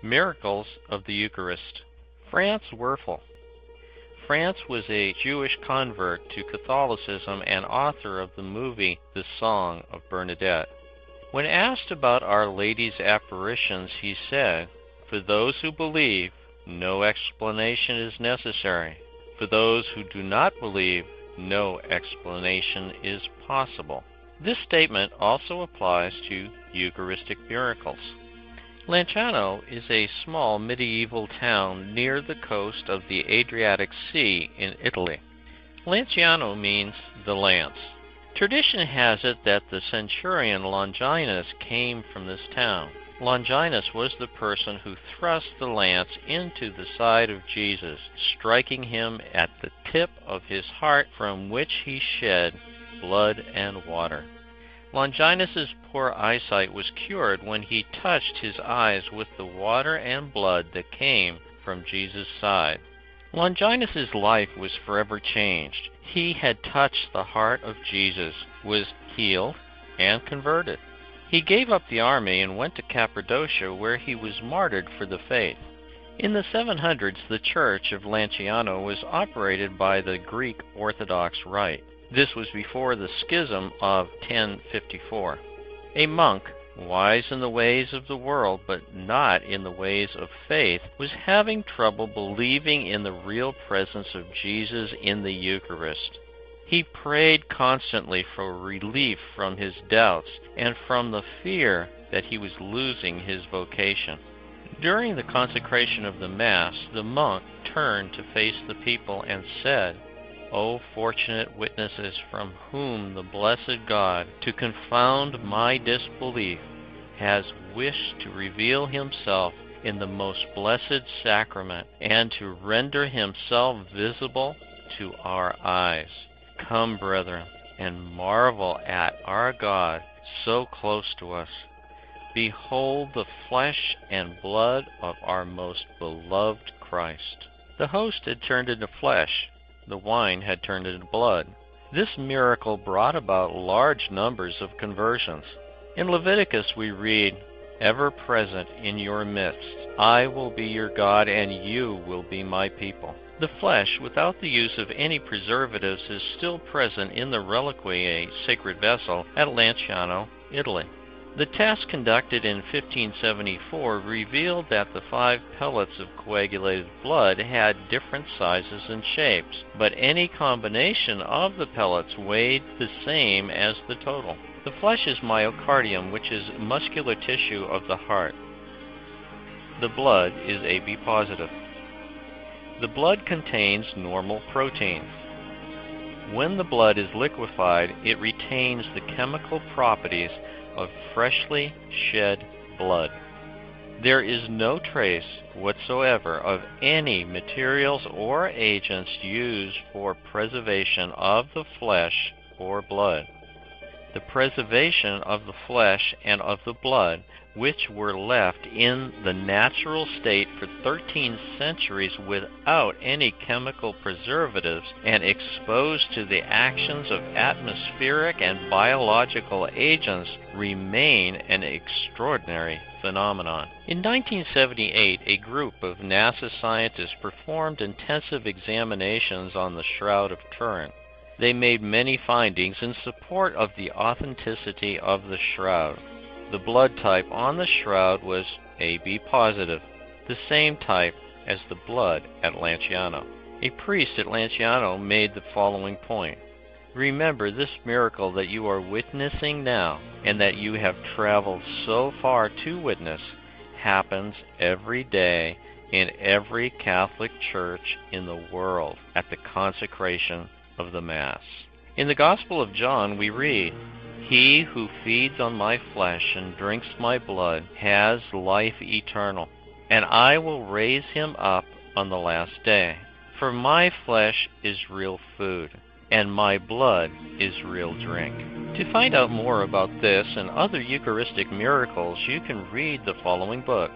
Miracles of the Eucharist. Franz Werfel. Franz was a Jewish convert to Catholicism and author of the movie The Song of Bernadette. When asked about Our Lady's apparitions, he said, "For those who believe, no explanation is necessary. For those who do not believe, no explanation is possible." This statement also applies to Eucharistic miracles. Lanciano is a small medieval town near the coast of the Adriatic Sea in Italy. Lanciano means the lance. Tradition has it that the centurion Longinus came from this town. Longinus was the person who thrust the lance into the side of Jesus, striking him at the tip of his heart, from which he shed blood and water. Longinus's poor eyesight was cured when he touched his eyes with the water and blood that came from Jesus' side. Longinus's life was forever changed. He had touched the heart of Jesus, was healed, and converted. He gave up the army and went to Cappadocia, where he was martyred for the faith. In the 700s, the Church of Lanciano was operated by the Greek Orthodox Rite. This was before the schism of 1054. A monk, wise in the ways of the world but not in the ways of faith, was having trouble believing in the real presence of Jesus in the Eucharist. He prayed constantly for relief from his doubts and from the fear that he was losing his vocation. During the consecration of the Mass, the monk turned to face the people and said, "O fortunate witnesses, from whom the blessed God, to confound my disbelief, has wished to reveal himself in the most blessed sacrament and to render himself visible to our eyes. Come, brethren, and marvel at our God so close to us. Behold the flesh and blood of our most beloved Christ." The host had turned into flesh. The wine had turned into blood. This miracle brought about large numbers of conversions. In Leviticus we read, "Ever present in your midst, I will be your God, and you will be my people." The flesh, without the use of any preservatives, is still present in the reliquary, a sacred vessel, at Lanciano, Italy. The test conducted in 1574 revealed that the 5 pellets of coagulated blood had different sizes and shapes, but any combination of the pellets weighed the same as the total. The flesh is myocardium, which is muscular tissue of the heart. The blood is AB positive. The blood contains normal proteins. When the blood is liquefied, it retains the chemical properties of freshly shed blood. There is no trace whatsoever of any materials or agents used for preservation of the flesh or blood. The preservation of the flesh and of the blood, which were left in the natural state for 13 centuries without any chemical preservatives and exposed to the actions of atmospheric and biological agents, remain an extraordinary phenomenon. In 1978, a group of NASA scientists performed intensive examinations on the Shroud of Turin. They made many findings in support of the authenticity of the shroud. The blood type on the shroud was AB positive, the same type as the blood at Lanciano. A priest at Lanciano made the following point: "Remember this miracle that you are witnessing now, and that you have traveled so far to witness, happens every day in every Catholic church in the world at the consecration of the Mass." In the Gospel of John we read, "He who feeds on my flesh and drinks my blood has life eternal, and I will raise him up on the last day. For my flesh is real food, and my blood is real drink." To find out more about this and other Eucharistic miracles, you can read the following book,